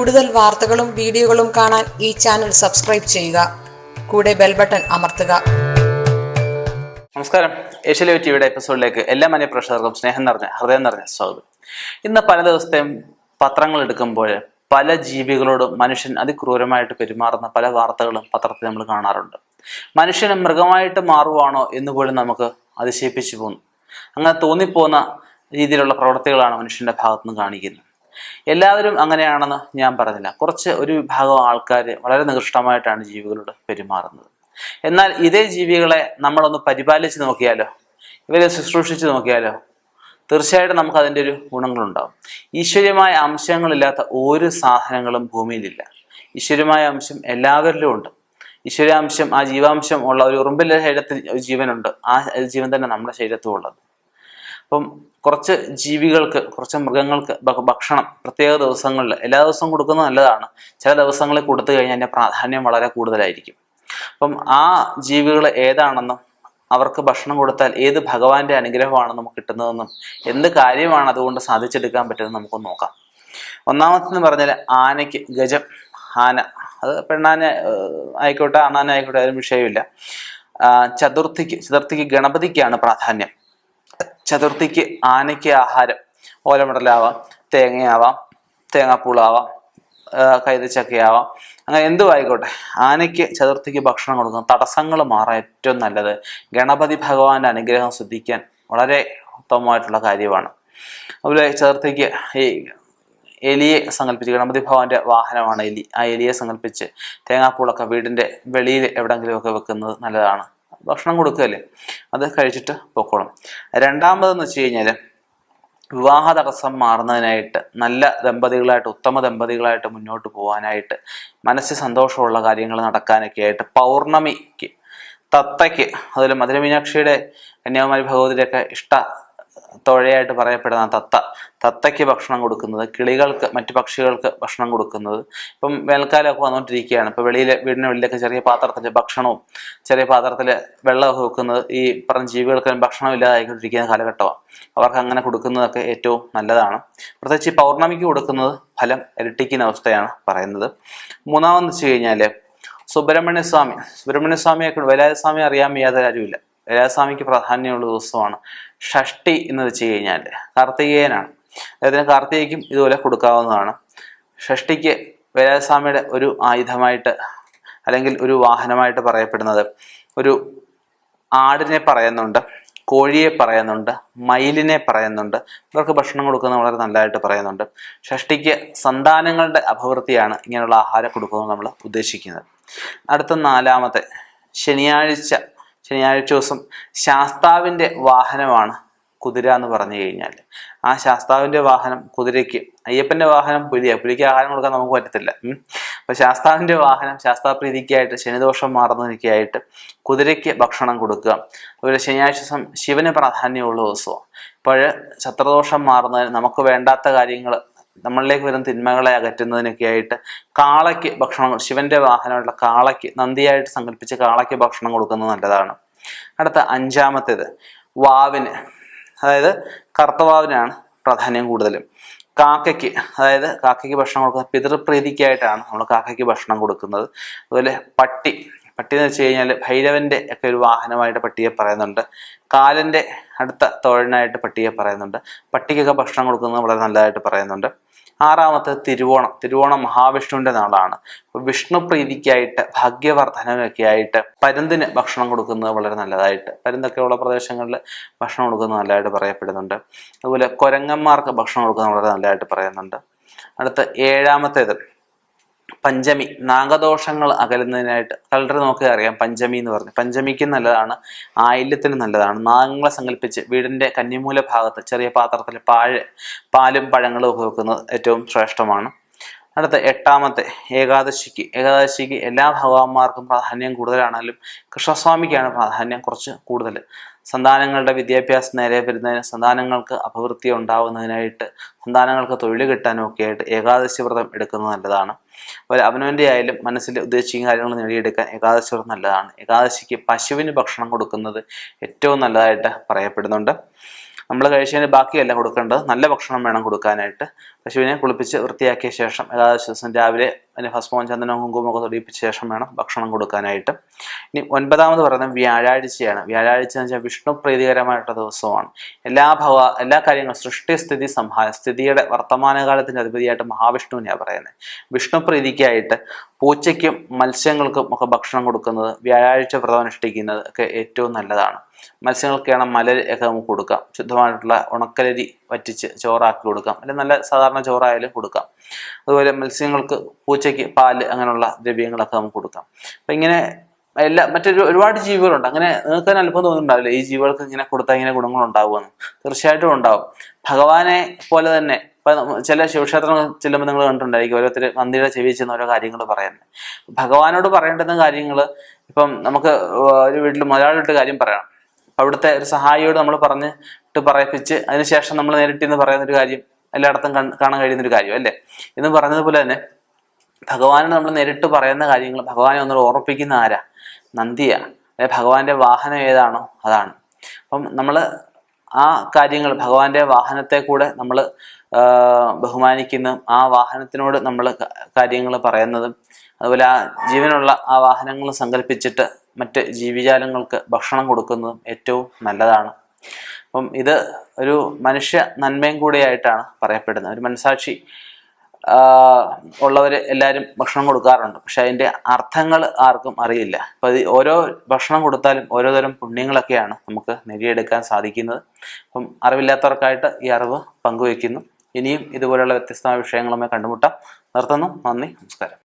കൂടുതൽ വാർത്തകളും വീഡിയോകളും കാണാൻ ഈ ചാനൽ സബ്സ്ക്രൈബ് ചെയ്യുക. കൂടെ ബെൽ ബട്ടൺ അമർത്തുക. നമസ്കാരം. ഏഷ്യ ടിവിയുടെ എപ്പിസോഡിലേക്ക് എല്ലാ മാന്യ പ്രേക്ഷകർക്കും ഹൃദയം നിറഞ്ഞ സ്വാഗതം. ഇന്ന് പല ദിവസത്തെയും പത്രങ്ങൾ എടുക്കുമ്പോൾ പല ജീവികളോടും മനുഷ്യൻ അതിക്രൂരമായിട്ട് പെരുമാറുന്ന പല വാർത്തകളും പത്രത്തിൽ നമ്മൾ കാണാറുണ്ട്. മനുഷ്യന് മൃഗമായിട്ട് മാറുവാണോ എന്ന് പോലും നമുക്ക് അതിശയിപ്പിച്ചു പോകുന്നു. അങ്ങനെ തോന്നിപ്പോകുന്ന രീതിയിലുള്ള പ്രവൃത്തികളാണ് മനുഷ്യന്റെ ഭാഗത്തുനിന്ന് കാണിക്കുന്നത്. എല്ലാവരും അങ്ങനെയാണെന്ന് ഞാൻ പറഞ്ഞില്ല. ഒരു വിഭാഗം ആൾക്കാർ വളരെ നികൃഷ്ടമായിട്ടാണ് ജീവികളോട് പെരുമാറുന്നത്. എന്നാൽ ഇതേ ജീവികളെ നമ്മളൊന്ന് പരിപാലിച്ച് നോക്കിയാലോ, ഇവരെ ശുശ്രൂഷിച്ച് നോക്കിയാലോ, തീർച്ചയായിട്ടും നമുക്ക് അതിൻ്റെ ഒരു ഗുണങ്ങളുണ്ടാവും. ഈശ്വര്യമായ അംശങ്ങളില്ലാത്ത ഒരു സാധനങ്ങളും ഭൂമിയിലില്ല. ഈശ്വര്യമായ അംശം എല്ലാവരിലും ഉണ്ട്. ഈശ്വരാംശം, ആ ജീവാംശം ഉള്ള ഒരു ഉറുമ്പിൻ്റെ ശരീരത്തിൽ ജീവനുണ്ട്. ആ ജീവൻ തന്നെ നമ്മുടെ ശരീരത്തും ഉള്ളത്. അപ്പം കുറച്ച് ജീവികൾക്ക്, കുറച്ച് മൃഗങ്ങൾക്ക് ഭക്ഷണം പ്രത്യേക ദിവസങ്ങളിൽ, എല്ലാ ദിവസവും കൊടുക്കുന്നത് നല്ലതാണ്. ചില ദിവസങ്ങളിൽ കൊടുത്തു കഴിഞ്ഞാൽ അതിൻ്റെ പ്രാധാന്യം വളരെ കൂടുതലായിരിക്കും. അപ്പം ആ ജീവികൾ ഏതാണെന്നും അവർക്ക് ഭക്ഷണം കൊടുത്താൽ ഏത് ഭഗവാന്റെ അനുഗ്രഹമാണ് നമുക്ക് കിട്ടുന്നതെന്നും എന്ത് കാര്യമാണ് അതുകൊണ്ട് സാധിച്ചെടുക്കാൻ പറ്റുന്നത് നമുക്കൊന്ന് നോക്കാം. ഒന്നാമത്തെന്ന് പറഞ്ഞാൽ ആനയ്ക്ക് ഗജം, ആന, അത് പെണ്ണാന ആയിക്കോട്ടെ ആണാന ആയിക്കോട്ടെ, അതിന് വിഷയമില്ല. ചതുർത്ഥിക്ക് ഗണപതിക്കാണ് പ്രാധാന്യം. ചതുർത്ഥിക്ക് ആനയ്ക്ക് ആഹാരം ഓലമടലാവാം, തേങ്ങയാവാം, തേങ്ങാപ്പൂളാവാം, കൈതച്ചക്കയാവാം, അങ്ങനെ എന്തും ആയിക്കോട്ടെ. ആനയ്ക്ക് ചതുർത്ഥിക്ക് ഭക്ഷണം കൊടുക്കുന്നത് തടസ്സങ്ങൾ മാറാൻ ഏറ്റവും നല്ലത്. ഗണപതി ഭഗവാന്റെ അനുഗ്രഹം ശ്രദ്ധിക്കാൻ വളരെ ഉത്തമമായിട്ടുള്ള കാര്യമാണ്. അതുപോലെ ചതുർത്ഥിക്ക് ഈ എലിയെ സങ്കല്പിച്ച്, ഗണപതി ഭഗവാന്റെ വാഹനമാണ് എലി, ആ എലിയെ സങ്കല്പിച്ച് തേങ്ങാപ്പൂളൊക്കെ വീടിന്റെ വെളിയിൽ എവിടെങ്കിലുമൊക്കെ വെക്കുന്നത് നല്ലതാണ്. ഭക്ഷണം കൊടുക്കുകയല്ലേ, അത് കഴിച്ചിട്ട് പൊക്കോളും. രണ്ടാമതെന്ന് വെച്ച് കഴിഞ്ഞാൽ വിവാഹ തടസ്സം മാറുന്നതിനായിട്ട്, നല്ല ദമ്പതികളായിട്ട്, ഉത്തമ ദമ്പതികളായിട്ട് മുന്നോട്ട് പോകാനായിട്ട്, മനസ്സിൽ സന്തോഷമുള്ള കാര്യങ്ങൾ നടക്കാനൊക്കെ ആയിട്ട് പൗർണമിക്ക് തത്തയ്ക്ക്, അതുപോലെ മധുര മീനാക്ഷിയുടെ കന്യാകുമാരി ഭഗവതിയുടെയൊക്കെ തോഴയായിട്ട് പറയപ്പെടുന്ന തത്തയ്ക്ക് ഭക്ഷണം കൊടുക്കുന്നത്, കിളികൾക്ക്, മറ്റു പക്ഷികൾക്ക് ഭക്ഷണം കൊടുക്കുന്നത്. ഇപ്പം വേനൽക്കാലമൊക്കെ വന്നുകൊണ്ടിരിക്കുകയാണ്. ഇപ്പം വീടിന് വെളിയിലൊക്കെ ചെറിയ പാത്രത്തിൽ ഭക്ഷണവും ചെറിയ പാത്രത്തിൽ വെള്ളമൊക്കെ വെക്കുന്നത് ഈ പറഞ്ഞ ജീവികൾക്ക് ഭക്ഷണം ഇല്ലാതായിക്കൊണ്ടിരിക്കുന്ന കാലഘട്ടമാണ്. അവർക്ക് അങ്ങനെ കൊടുക്കുന്നതൊക്കെ ഏറ്റവും നല്ലതാണ്. പ്രത്യേകിച്ച് ഈ പൗർണമിക്ക് കൊടുക്കുന്നത് ഫലം ഇരട്ടിക്കുന്ന അവസ്ഥയാണ് പറയുന്നത്. മൂന്നാമെന്ന് വെച്ച് കഴിഞ്ഞാൽ സുബ്രഹ്മണ്യസ്വാമിയൊക്കെ, വേലായുധസ്വാമി അറിയാൻ വയ്യാത്ത ആരുമില്ല. വേലായുധസ്വാമിക്ക് പ്രാധാന്യമുള്ള ദിവസമാണ് ഷഷ്ടി എന്ന് വെച്ച് കഴിഞ്ഞാൽ കാർത്തികേയനാണ്. അദ്ദേഹത്തിന് കാർത്തികയ്ക്കും ഇതുപോലെ കൊടുക്കാവുന്നതാണ്. ഷഷ്ടിക്ക് വേലായുധസ്വാമിയുടെ ഒരു ആയുധമായിട്ട് അല്ലെങ്കിൽ ഒരു വാഹനമായിട്ട് പറയപ്പെടുന്നത് ഒരു ആടിനെ പറയുന്നുണ്ട്, കോഴിയെ പറയുന്നുണ്ട്, മയിലിനെ പറയുന്നുണ്ട്. ഇവർക്ക് ഭക്ഷണം കൊടുക്കുന്നത് വളരെ നല്ലതായിട്ട് പറയുന്നുണ്ട്. ഷഷ്ടിക്ക് സന്താനങ്ങളുടെ അഭിവൃദ്ധിയാണ് ഇങ്ങനെയുള്ള ആഹാരം കൊടുക്കുന്നത് നമ്മൾ ഉദ്ദേശിക്കുന്നത്. അടുത്ത നാലാമത്തെ ശനിയാഴ്ച ദിവസം ശാസ്താവിൻ്റെ വാഹനമാണ് കുതിര എന്ന് പറഞ്ഞു കഴിഞ്ഞാൽ, ആ ശാസ്താവിൻ്റെ വാഹനം കുതിരയ്ക്ക്, അയ്യപ്പൻ്റെ വാഹനം പുലിക്ക് ആഹാരം കൊടുക്കാൻ നമുക്ക് പറ്റത്തില്ല. അപ്പൊ ശാസ്താവിൻ്റെ വാഹനം ശാസ്താപ്രീതിക്കായിട്ട്, ശനിദോഷം മാറുന്നതിനൊക്കെ ആയിട്ട് കുതിരയ്ക്ക് ഭക്ഷണം കൊടുക്കുക. അതുപോലെ ശനിയാഴ്ച ദിവസം ശിവന് പ്രാധാന്യമുള്ള ദിവസവും. അപ്പോൾ ശത്രുദോഷം മാറുന്നതിന്, നമുക്ക് വേണ്ടാത്ത കാര്യങ്ങൾ, നമ്മളിലേക്ക് വരുന്ന തിന്മകളെ അകറ്റുന്നതിനൊക്കെ ആയിട്ട് കാളയ്ക്ക് ഭക്ഷണം, ശിവന്റെ വാഹനമായിട്ടുള്ള കാളയ്ക്ക്, നന്ദിയായിട്ട് സങ്കല്പിച്ച് കാളയ്ക്ക് ഭക്ഷണം കൊടുക്കുന്നത് നല്ലതാണ്. അടുത്ത അഞ്ചാമത്തേത് വാവിന്, അതായത് കറുത്തവാവിനാണ് പ്രാധാന്യം കൂടുതലും. കാക്കയ്ക്ക്, അതായത് കാക്കയ്ക്ക് ഭക്ഷണം കൊടുക്കുന്നത് പിതൃപ്രീതിക്കായിട്ടാണ് നമ്മൾ കാക്കയ്ക്ക് ഭക്ഷണം കൊടുക്കുന്നത്. അതുപോലെ പട്ടി എന്ന് വെച്ച് കഴിഞ്ഞാൽ ഭൈരവന്റെ ഒക്കെ ഒരു വാഹനമായിട്ട് പട്ടിയെ പറയുന്നുണ്ട്. കാലന്റെ അടുത്ത തോഴനായിട്ട് പട്ടിയെ പറയുന്നുണ്ട്. പട്ടിക്കൊക്കെ ഭക്ഷണം കൊടുക്കുന്നത് വളരെ നല്ലതായിട്ട് പറയുന്നുണ്ട്. ആറാമത്തെ തിരുവോണം മഹാവിഷ്ണുവിന്റെ നാളാണ്. വിഷ്ണു പ്രീതിക്കായിട്ട്, ഭാഗ്യവർദ്ധനയൊക്കെ ആയിട്ട് പരുന്തിന് ഭക്ഷണം കൊടുക്കുന്നത് വളരെ നല്ലതായിട്ട്, പരുന്തൊക്കെ ഉള്ള പ്രദേശങ്ങളിൽ ഭക്ഷണം കൊടുക്കുന്നത് നല്ലതായിട്ട് പറയപ്പെടുന്നുണ്ട്. അതുപോലെ കുരങ്ങന്മാർക്ക് ഭക്ഷണം കൊടുക്കുന്നത് വളരെ നല്ലതായിട്ട് പറയുന്നുണ്ട്. അടുത്ത ഏഴാമത്തേത് പഞ്ചമി, നാഗദോഷങ്ങൾ അകലുന്നതിനായിട്ട്. കലണ്ടർ നോക്കി അറിയാം പഞ്ചമി എന്ന് പറഞ്ഞു. പഞ്ചമിക്ക് നല്ലതാണ്, ആയില്യത്തിന് നല്ലതാണ്. നാഗങ്ങളെ സങ്കല്പിച്ച് വീടിന്റെ കന്നിമൂല ഭാഗത്ത് ചെറിയ പാത്രത്തിൽ പാലും പഴങ്ങളും ഒക്കെ വെക്കുന്നത് ഏറ്റവും ശ്രേഷ്ഠമാണ്. അടുത്ത എട്ടാമത്തെ ഏകാദശിക്ക് എല്ലാ ഭഗവാന്മാർക്കും പ്രാധാന്യം കൂടുതലാണെങ്കിലും കൃഷ്ണസ്വാമിക്കാണ് പ്രാധാന്യം കുറച്ച് കൂടുതൽ. സന്താനങ്ങളുടെ വിദ്യാഭ്യാസം നേരെ വരുന്നതിന്, സന്താനങ്ങൾക്ക് അഭിവൃദ്ധി ഉണ്ടാവുന്നതിനായിട്ട്, സന്താനങ്ങൾക്ക് തൊഴിൽ കിട്ടാനും ഒക്കെ ആയിട്ട് ഏകാദശി വ്രതം എടുക്കുന്നത് നല്ലതാണ്. അതുപോലെ അവനവൻ്റെ ആയാലും മനസ്സിൽ ഉദ്ദേശിക്കുന്ന കാര്യങ്ങൾ നേടിയെടുക്കാൻ ഏകാദശി വ്രതം നല്ലതാണ്. ഏകാദശിക്ക് പശുവിന് ഭക്ഷണം കൊടുക്കുന്നത് ഏറ്റവും നല്ലതായിട്ട് പറയപ്പെടുന്നുണ്ട്. നമ്മൾ കഴിച്ചതിന് ബാക്കിയല്ല കൊടുക്കേണ്ടത്, നല്ല ഭക്ഷണം വേണം കൊടുക്കാനായിട്ട്. പശുവിനെ കുളിപ്പിച്ച് വൃത്തിയാക്കിയ ശേഷം ഏകാദശി ദിവസം രാവിലെ അതിന് ഭസ്മവും ചന്ദനവും കുങ്കുമൊക്കെ തൊടിയിപ്പിച്ച ശേഷം വേണം ഭക്ഷണം കൊടുക്കാനായിട്ട്. ഇനി 9ാമത് പറയുന്നത് വ്യാഴാഴ്ചയാണ്. വ്യാഴാഴ്ച എന്ന് വെച്ചാൽ വിഷ്ണു പ്രീതികരമായിട്ടുള്ള ദിവസമാണ്. എല്ലാ കാര്യങ്ങളും സൃഷ്ടി, സ്ഥിതി, സംഹാരം, സ്ഥിതിയുടെ വർത്തമാനകാലത്തിന്റെ അധിപതിയായിട്ട് മഹാവിഷ്ണുവിനെയാണ് പറയുന്നത്. വിഷ്ണു പ്രീതിക്കായിട്ട് പൂച്ചയ്ക്കും മത്സ്യങ്ങൾക്കും ഒക്കെ ഭക്ഷണം കൊടുക്കുന്നത്, വ്യാഴാഴ്ച വ്രതം അനുഷ്ഠിക്കുന്നത് ഒക്കെ ഏറ്റവും നല്ലതാണ്. മത്സ്യങ്ങൾക്കാണ് മലര് ഒക്കെ നമുക്ക് കൊടുക്കാം, ശുദ്ധമായിട്ടുള്ള ഉണക്കലരി വറ്റിച്ച് ചോറാക്കി കൊടുക്കാം, അല്ലെങ്കിൽ നല്ല സാധാരണ ചോറായാലും കൊടുക്കാം. അതുപോലെ മത്സ്യങ്ങൾക്ക്, പൂച്ചയ്ക്ക് പാല്, അങ്ങനെയുള്ള ദ്രവ്യങ്ങളൊക്കെ നമുക്ക് കൊടുക്കാം. അപ്പം ഇങ്ങനെ ഒരുപാട് ജീവികളുണ്ട്. അങ്ങനെ നിങ്ങൾക്ക് തന്നെ അല്പം തോന്നുന്നുണ്ടാവില്ല ഈ ജീവികൾക്ക് ഇങ്ങനെ കൊടുത്താൽ ഇങ്ങനെ ഗുണങ്ങൾ ഉണ്ടാവുമെന്ന്. തീർച്ചയായിട്ടും ഉണ്ടാവും. ഭഗവാനെ പോലെ തന്നെ ഇപ്പം ചില ശിവക്ഷേത്രങ്ങൾ ചെല്ലുമ്പോൾ നിങ്ങൾ കണ്ടിട്ടുണ്ടായിരിക്കും ഓരോരുത്തർ നന്ദിയുടെ ചെവി ചെന്ന് ഓരോ കാര്യങ്ങൾ പറയുന്നത്. ഭഗവാനോട് പറയേണ്ടുന്ന കാര്യങ്ങൾ, ഇപ്പം നമുക്ക് ഒരു വീട്ടിൽ മുതലാളിട്ട് കാര്യം പറയണം, അവിടുത്തെ ഒരു സഹായിയോട് നമ്മൾ പറയിപ്പിച്ച് അതിനുശേഷം നമ്മൾ നേരിട്ടിന്ന് പറയുന്നൊരു കാര്യം എല്ലായിടത്തും കാണാൻ കഴിയുന്നൊരു കാര്യം അല്ലേ. എന്ന് പറഞ്ഞതുപോലെ തന്നെ ഭഗവാനെ നമ്മൾ നേരിട്ട് പറയുന്ന കാര്യങ്ങൾ ഭഗവാനെ ഒന്നുകൂടെ ഓർമ്മിപ്പിക്കുന്ന ആരാ? നന്ദിയാ. അല്ലെ ഭഗവാന്റെ വാഹനം ഏതാണോ അതാണ്. അപ്പം നമ്മൾ ആ കാര്യങ്ങൾ, ഭഗവാന്റെ വാഹനത്തെ കൂടെ നമ്മൾ ബഹുമാനിക്കുന്നതും ആ വാഹനത്തിനോട് നമ്മൾ കാര്യങ്ങൾ പറയുന്നതും, അതുപോലെ ആ ജീവനുള്ള ആ വാഹനങ്ങൾ സങ്കല്പിച്ചിട്ട് മറ്റ് ജീവിജാലങ്ങൾക്ക് ഭക്ഷണം കൊടുക്കുന്നതും ഏറ്റവും നല്ലതാണ്. അപ്പം ഇത് ഒരു മനുഷ്യ നന്മയും കൂടെയായിട്ടാണ് പറയപ്പെടുന്നത്. ഒരു മനസാക്ഷി ഉള്ളവർ എല്ലാവരും ഭക്ഷണം കൊടുക്കാറുണ്ട്, പക്ഷെ അതിൻ്റെ അർത്ഥങ്ങൾ ആർക്കും അറിയില്ല. അപ്പം ഓരോ ഭക്ഷണം കൊടുത്താലും ഓരോ തരം പുണ്യങ്ങളൊക്കെയാണ് നമുക്ക് നേടിയെടുക്കാൻ സാധിക്കുന്നത്. അപ്പം അറിവില്ലാത്തവർക്കായിട്ട് ഈ അറിവ് പങ്കുവയ്ക്കുന്നു. ഇനിയും ഇതുപോലെയുള്ള വ്യത്യസ്തമായ വിഷയങ്ങളുമായി കണ്ടുമുട്ടാം. നിർത്തുന്നു. നന്ദി, നമസ്കാരം.